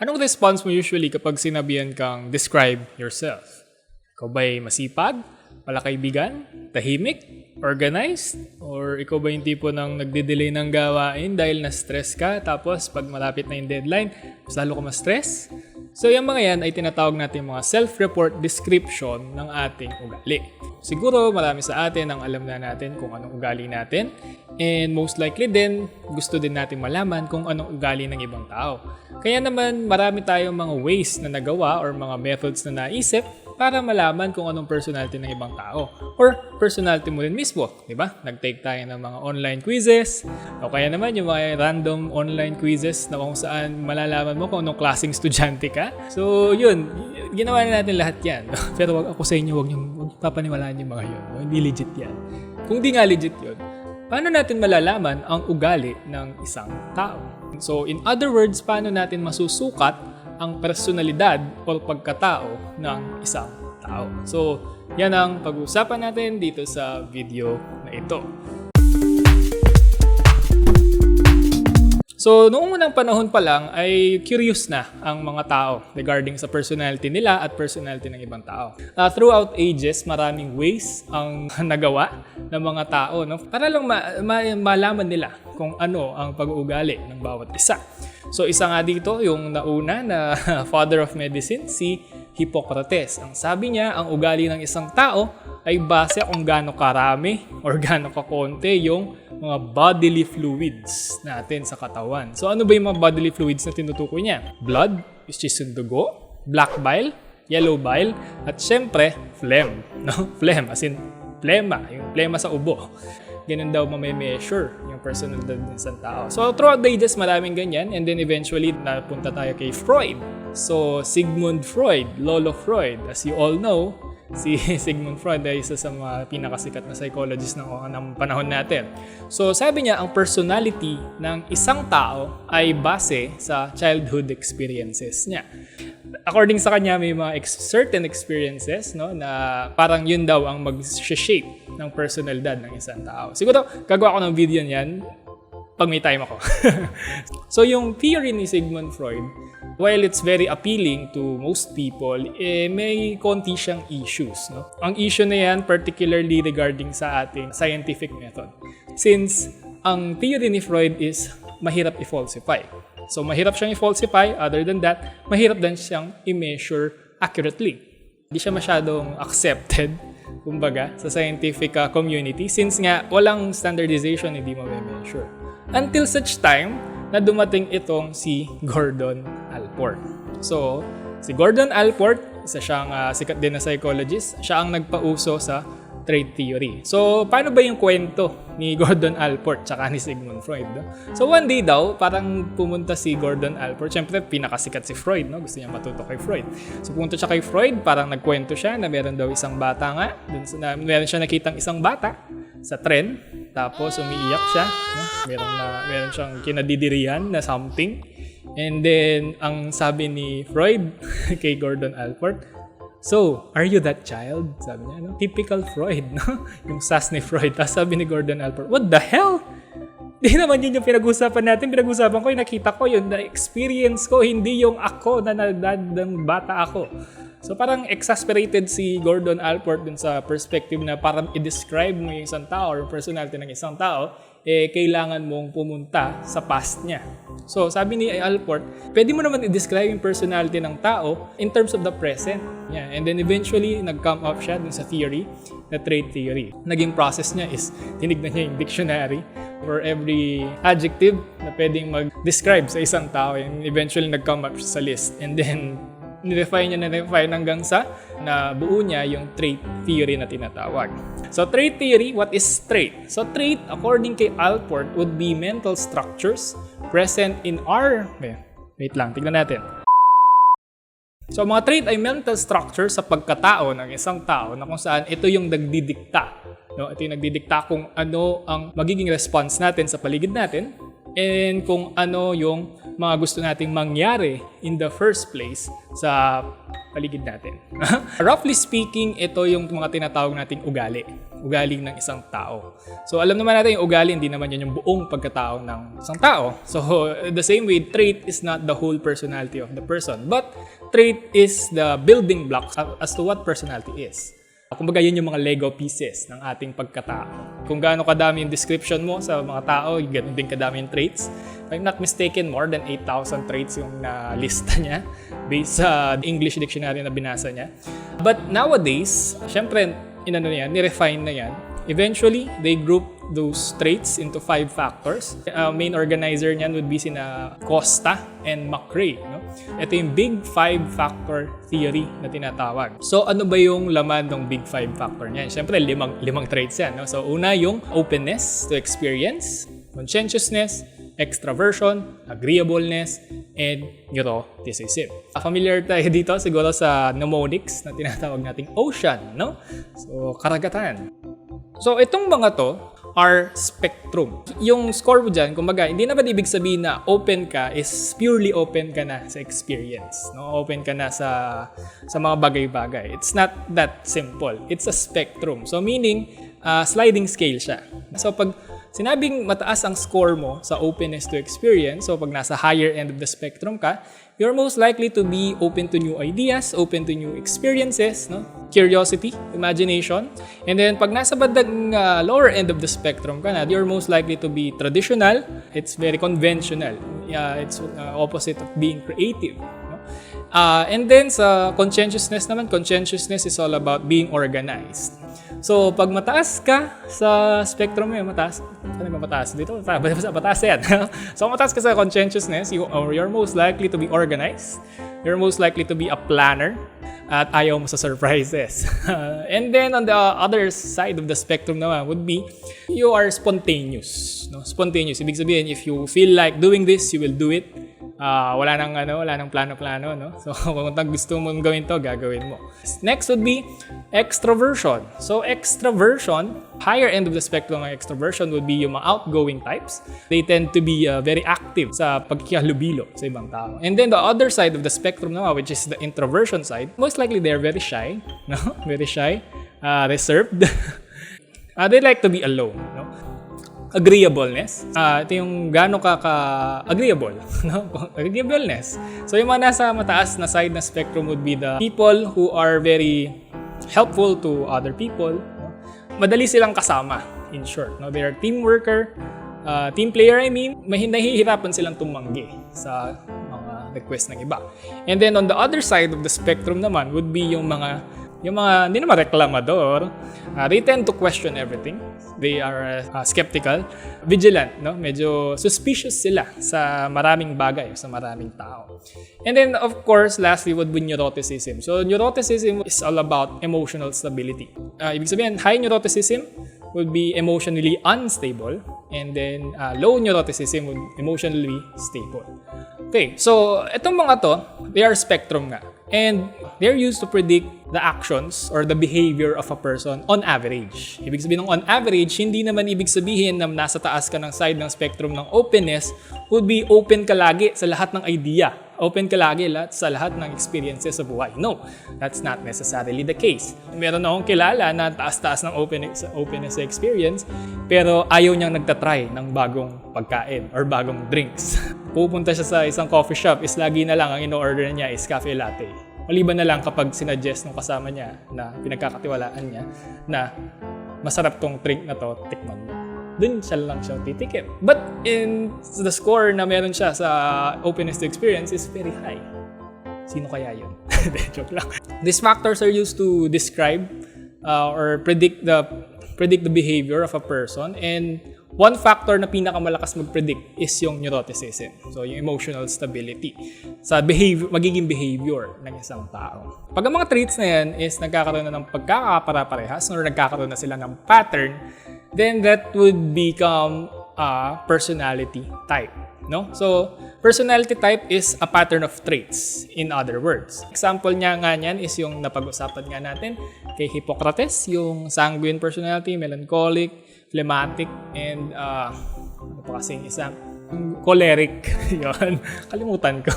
Anong response mo usually kapag sinabihan kang describe yourself? Ikaw ba'y masipag, palakaibigan, tahimik, organized? Or ikaw ba yung tipo ng nagde-delay ng gawain dahil na-stress ka tapos pag malapit na yung deadline, mas lalo ka ma-stress? So yung mga yan ay tinatawag natin mga self-report description ng ating ugali. Siguro marami sa atin ang alam na natin kung anong ugali natin, and most likely din gusto din natin malaman kung anong ugali ng ibang tao. Kaya naman marami tayong mga ways na nagawa or mga methods na naisip para malaman kung anong personality ng ibang tao or personality mo rin mismo, di ba? Nag-take tayo ng mga online quizzes o kaya naman yung mga random online quizzes na kung saan malalaman mo kung anong klaseng estudyante ka. So yun, ginawa na natin lahat yan. Pero wag ako sa inyo, wag niyo papaniwalaan yung mga yun. Hindi legit yan. Kung di nga legit yun, paano natin malalaman ang ugali ng isang tao? So in other words, paano natin masusukat ang personalidad o pagkatao ng isang tao? So yan ang pag-uusapan natin dito sa video na ito. So, noong unang panahon pa lang ay curious na ang mga tao regarding sa personality nila at personality ng ibang tao. Throughout ages, maraming ways ang nagawa ng mga tao, no? Para lang malaman nila kung ano ang pag-uugali ng bawat isa. So, isa nga dito yung nauna na father of medicine, si Hippocrates. Ang sabi niya, ang ugali ng isang tao ay base kung gaano karami or gaano kakonti yung mga bodily fluids natin sa katawan. So ano ba yung mga bodily fluids na tinutukoy niya? Blood, which is yung dugo, black bile, yellow bile, at syempre, phlegm. No? Phlegm, as in plema, yung plema sa ubo. Ganun daw ma-measure yung personalidad ng isang tao. So throughout the ages, maraming ganyan, and then eventually napunta tayo kay Freud. So Sigmund Freud, Lolo Freud, as you all know, si Sigmund Freud ay isa sa mga pinakasikat na psychologist ng panahon natin. So sabi niya, ang personality ng isang tao ay base sa childhood experiences niya. According sa kanya, may mga certain experiences, no, na parang yun daw ang mag-shape ng personalidad ng isang tao. Siguro, gagawa ko ng video niyan pag may time ako. So yung theory ni Sigmund Freud, while it's very appealing to most people, may konti siyang issues. No? Ang issue na yan, particularly regarding sa ating scientific method. Since ang theory ni Freud is mahirap i-falsify. So mahirap siyang i-falsify, other than that, mahirap din siyang i-measure accurately. Hindi siya masyadong accepted, kumbaga, sa scientific community since nga walang standardization, hindi mo measure. Until such time na dumating itong si Gordon Allport. So, si Gordon Allport, isa siyang sikat din na psychologist, siya ang nagpauso sa trait theory. So, paano ba yung kwento ni Gordon Allport tsaka ni Sigmund Freud? No? So, one day daw, parang pumunta si Gordon Allport. Siyempre, pinakasikat si Freud, no? Gusto niya matuto kay Freud. So, pumunta siya kay Freud, parang nagkwento siya na meron daw isang bata nga. Meron siya nakitang isang bata sa tren, tapos umiiyak siya, no? Meron siyang kinadidirihan na something. And then ang sabi ni Freud kay Gordon Allport, "So, are you that child?" Sabi niya, no? Typical Freud, no? Yung sass ni Freud. Tapos sabi ni Gordon Allport, "What the hell? Di naman yun yung pinag-usapan natin. Pinag-usapan ko yung nakita ko, yung na-experience ko, hindi yung ako na nagdadang bata ako." So parang exasperated si Gordon Allport dun sa perspective na parang i-describe mo yung isang tao or personality ng isang tao, kailangan mong pumunta sa past niya. So sabi ni Allport, pwede mo naman i-describe yung personality ng tao in terms of the present. Yeah. And then eventually, nag-come up siya dun sa theory, na trait theory. Naging process niya is, tinignan niya yung dictionary for every adjective na pwedeng mag-describe sa isang tao. And eventually, nag-come up siya sa list. And then, nirefine hanggang sa nabuo niya yung trait theory na tinatawag. So, trait theory, what is trait? So, trait, according kay Allport, would be mental structures present in our... Wait lang, tignan natin. So, mga trait ay mental structure sa pagkatao ng isang tao na kung saan ito yung nagdidikta. No? Ito yung nagdidikta kung ano ang magiging response natin sa paligid natin and kung ano yung mga gusto nating mangyari in the first place sa paligid natin. Roughly speaking, ito yung mga tinatawag nating ugali. Ugali ng isang tao. So alam naman natin yung ugali, hindi naman yan yung buong pagkatao ng isang tao. So the same way, trait is not the whole personality of the person. But trait is the building blocks as to what personality is. Kumbaga yun yung mga Lego pieces ng ating pagkatao. Kung gaano kadami yung description mo sa mga tao, ganoon din kadami yung traits. If I'm not mistaken, more than 8,000 traits yung lista niya based sa English dictionary na binasa niya. But nowadays, syempre, ni-refine na yan. Eventually, they group those traits into 5 factors. Main organizer niyan would be sina Costa and McGraw. No? Ito yung Big 5-Factor Theory na tinatawag. So, ano ba yung laman ng Big 5-Factor niyan? Siyempre, limang traits yan. No? So, una yung openness to experience, conscientiousness, extraversion, agreeableness, and neuroticism. Familiar tayo dito siguro sa mnemonics na tinatawag nating ocean. No? So, karagatan. So, itong mga to are spectrum. Yung score mo dyan, kumbaga, hindi naman ibig sabihin na open ka is purely open ka na sa experience. No? Open ka na sa mga bagay-bagay. It's not that simple. It's a spectrum. So, meaning, sliding scale siya. So, pag sinabing mataas ang score mo sa openness to experience, so pag nasa higher end of the spectrum ka, you're most likely to be open to new ideas, open to new experiences, no? Curiosity, imagination. And then pag nasa bandang lower end of the spectrum ka na, you're most likely to be traditional. It's very conventional. It's opposite of being creative. No? And then sa conscientiousness naman, conscientiousness is all about being organized. So, pag mataas ka sa spectrum mo, mataas. Saan ba mataas dito? Mataas yan. So, mataas ka sa conscientiousness, you're most likely to be organized. You're most likely to be a planner. At ayaw mo sa surprises. And then, on the other side of the spectrum naman would be, you are spontaneous. No? Spontaneous. Ibig sabihin, if you feel like doing this, you will do it. Wala nang plano-plano, no? So, kung gusto mong gawin to, gagawin mo. Next would be extroversion. So, extroversion, higher end of the spectrum ng extroversion would be yung mga outgoing types. They tend to be very active sa pagkihalubilo sa ibang tao. And then, the other side of the spectrum naman, which is the introversion side, most likely they're very shy, no? Very shy, reserved. They like to be alone, no? Agreeableness. Ito yung gaano ka-agreeable. No? Agreeableness. So yung mga nasa mataas na side na spectrum would be the people who are very helpful to other people. No? Madali silang kasama, in short. No? They are team worker, team player, nahihirapan silang tumanggi sa mga request ng iba. And then on the other side of the spectrum naman would be yung mga hindi naman reklamador. They tend to question everything. They are skeptical, vigilant, no? Medyo suspicious sila sa maraming bagay, sa maraming tao. And then, of course, lastly would be neuroticism. So, neuroticism is all about emotional stability. Ibig sabihin, high neuroticism would be emotionally unstable, and then low neuroticism would be emotionally stable. Okay, so itong mga to, they are spectrum nga. And they're used to predict the actions or the behavior of a person on average. Ibig sabihin ng on average, hindi naman ibig sabihin na nasa taas ka ng side ng spectrum ng openness would be open ka lagi sa lahat ng idea. Open ka lagi sa lahat ng experiences sa buhay. No, that's not necessarily the case. Meron akong kilala na taas-taas ng openness sa experience, pero ayaw niyang nagtatry ng bagong pagkain or bagong drinks. Pupunta siya sa isang coffee shop, is lagi na lang ang ino-order niya is cafe latte. Maliban na lang kapag sinuggest ng kasama niya na pinagkakatiwalaan niya na masarap tong drink na to, tikman mo. Dun siya lang siya titikim. But in the score na meron siya sa openness to experience is very high. Sino kaya yun? Joke lang. These factors are used to describe or predict the behavior of a person, and one factor na pinakamalakas mag-predict is yung neuroticism. So, yung emotional stability sa magiging behavior ng isang tao. Pag ang mga traits na yan is nagkakaroon na ng pagkakapara-parehas or nagkakaroon na sila ng pattern, then that would become a personality type. No? So, personality type is a pattern of traits, in other words. Example niya nga niyan is yung napag-usapan nga natin kay Hippocrates, yung sanguine personality, melancholic, phlegmatic, and ano pa kasing isa? Choleric. Yun. Kalimutan ko.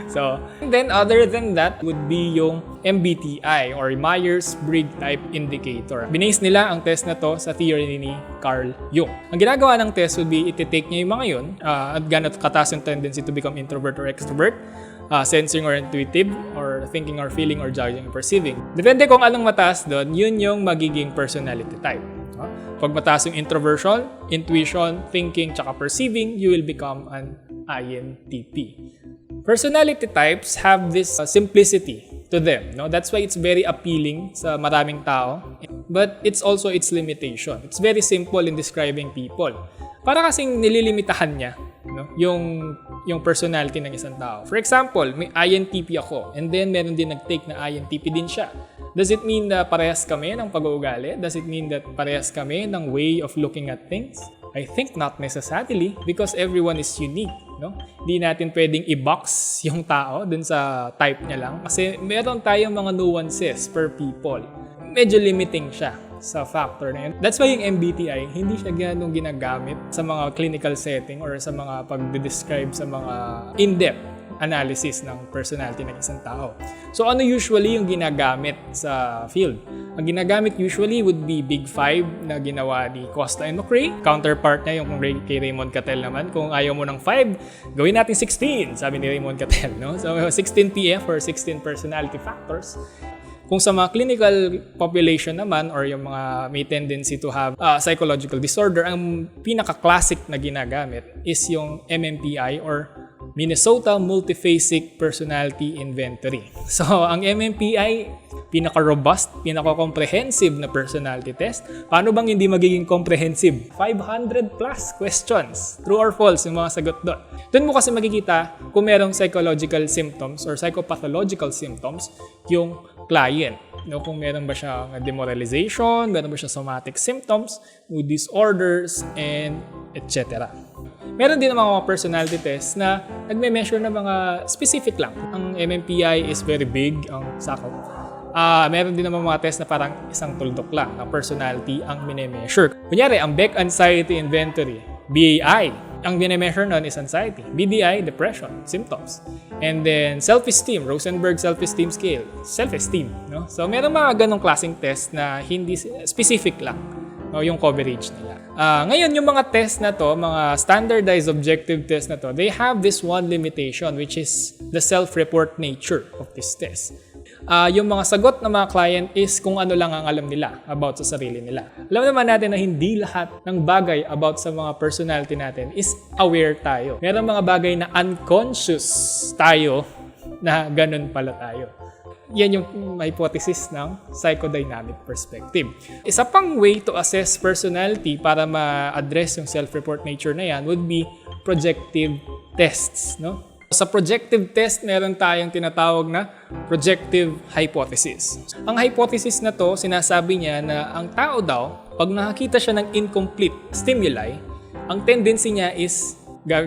So, and then other than that would be yung MBTI or Myers-Briggs Type Indicator. Binase nila ang test na to sa theory ni Carl Jung. Ang ginagawa ng test would be iti-take niya yung mga yun at gano't kataas yung tendency to become introvert or extrovert, sensing or intuitive, or thinking or feeling or judging or perceiving. Depende kung anong mataas doon, yun yung magiging personality type. Pag mataas yung introversion, intuition, thinking, tsaka perceiving, you will become an INTP. Personality types have this simplicity to them. No? That's why it's very appealing sa maraming tao. But it's also its limitation. It's very simple in describing people. Para kasing nililimitahan niya, no? yung personality ng isang tao. For example, may INTP ako and then meron din nag-take na INTP din siya. Does it mean na parehas kami ng pag-uugali? Does it mean that parehas kami ng way of looking at things? I think not necessarily because everyone is unique. No? Hindi natin pwedeng i-box yung tao dun sa type niya lang kasi meron tayong mga nuances per people. Medyo limiting siya sa factor na yun. That's why yung MBTI, hindi siya ganong ginagamit sa mga clinical setting or sa mga pag-describe sa mga in-depth analysis ng personality ng isang tao. So ano usually yung ginagamit sa field? Ang ginagamit usually would be Big Five na ginawa ni Costa and McGraw. Counterpart niya yung kay Raymond Cattell naman. Kung ayaw mo ng 5, gawin natin 16, sabi ni Raymond Cattell. No? So 16 PF or 16 personality factors. Kung sa mga clinical population naman or yung mga may tendency to have psychological disorder, ang pinaka-classic na ginagamit is yung MMPI or Minnesota Multiphasic Personality Inventory. So, ang MMPI, pinaka-robust, pinaka-comprehensive na personality test. Paano bang hindi magiging comprehensive? 500 plus questions. True or false yung mga sagot doon. Doon mo kasi makikita kung merong psychological symptoms or psychopathological symptoms yung client. No, kung meron ba siyang demoralization, meron ba siyang somatic symptoms, mood disorders, and etc. Meron din mga personality tests na nagme-measure ng mga specific lang. Ang MMPI is very big, ang sakop. Meron din naman mga test na parang isang tuldok lang na personality ang mine-measure. Kunyari, ang Beck Anxiety Inventory, BAI, ang mine-measure nun is anxiety. BDI, depression, symptoms. And then, self-esteem, Rosenberg self-esteem scale, self-esteem. No? So, meron mga ganong klaseng test na hindi specific lang, no, yung coverage nila. Ngayon, yung mga test na to, mga standardized objective test na to, they have this one limitation which is the self-report nature of this test. Yung mga sagot ng mga client is kung ano lang ang alam nila about sa sarili nila. Alam naman natin na hindi lahat ng bagay about sa mga personality natin is aware tayo. Meron mga bagay na unconscious tayo na ganun pala tayo. Yan yung hypothesis ng psychodynamic perspective. Isa pang way to assess personality para ma-address yung self-report nature na yan would be projective tests. No? Sa projective test, meron tayong tinatawag na projective hypothesis. Ang hypothesis na to, sinasabi niya na ang tao daw, pag nakakita siya ng incomplete stimuli, ang tendency niya is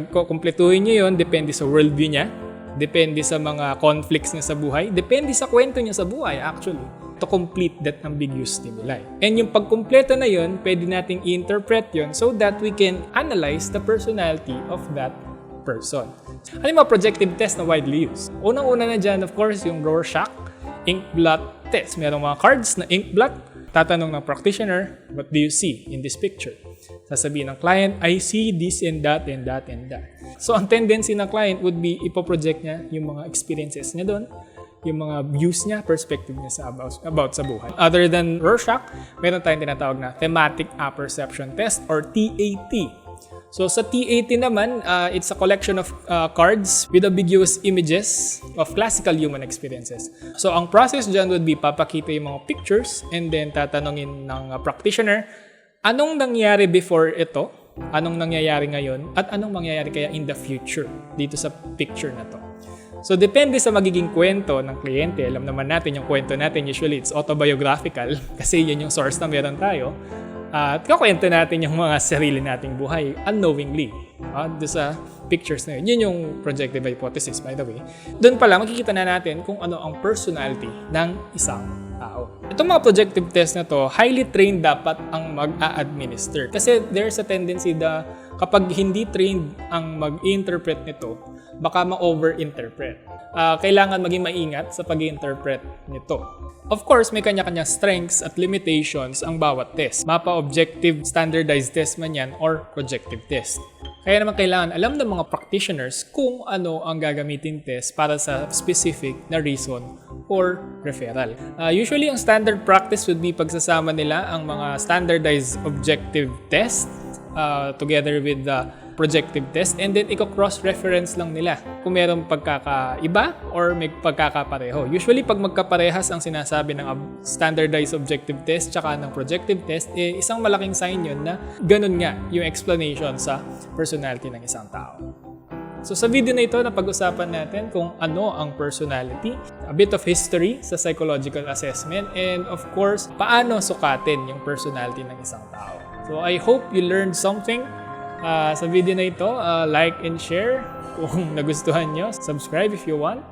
kumpletuhin niya yun, depende sa worldview niya, depende sa mga conflicts niya sa buhay, depende sa kwento niya sa buhay actually, to complete that ambiguous stimuli. And yung pagkumpleto na yun, pwede nating i-interpret yun so that we can analyze the personality of that person. Ano yung mga projective test na widely used? Unang-una na dyan, of course, yung Rorschach ink blot test. Merong mga cards na ink blot. Tatanong ng practitioner, what do you see in this picture? Sasabihin ng client, I see this and that and that and that. So, ang tendency ng client would be ipoproject niya yung mga experiences niya doon, yung mga views niya, perspective niya sa about sa buhay. Other than Rorschach, meron tayong tinatawag na Thematic Apperception Test or TAT. So sa TAT naman, it's a collection of cards with ambiguous images of classical human experiences. So ang process dyan would be papakita yung mga pictures and then tatanungin ng practitioner, anong nangyari before ito, anong nangyayari ngayon, at anong mangyayari kaya in the future dito sa picture na to. So depende sa magiging kwento ng kliyente. Alam naman natin yung kwento natin, usually it's autobiographical kasi yun yung source na meron tayo. At kakwento natin yung mga sarili nating buhay unknowingly. Doon sa pictures na yun. Yun yung projective hypothesis, by the way. Doon pala, makikita na natin kung ano ang personality ng isang tao. Itong mga projective test na to, highly trained dapat ang mag-a-administer. Kasi there's a tendency na kapag hindi trained ang mag-interpret nito, baka ma-over-interpret. Kailangan maging maingat sa pag-interpret nito. Of course, may kanya-kanyang strengths at limitations ang bawat test. Mapa-objective standardized test man yan or projective test. Kaya naman kailangan alam ng mga practitioners kung ano ang gagamitin test para sa specific na reason or referral. Usually, ang standard practice would be pagsasama nila ang mga standardized objective test together with the projective test and then i-cross-reference lang nila kung mayroong pagkakaiba or may pagkakapareho. Usually, pag magkaparehas ang sinasabi ng standardized objective test tsaka ng projective test, isang malaking sign yun na ganun nga yung explanation sa personality ng isang tao. So sa video na ito, napag-usapan natin kung ano ang personality, a bit of history sa psychological assessment, and of course, paano sukatin yung personality ng isang tao. So I hope you learned something sa video na ito. Like and share kung nagustuhan nyo. Subscribe if you want.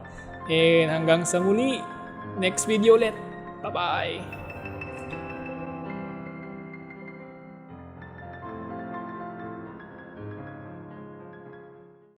And hanggang sa muli, next video ulit. Bye-bye!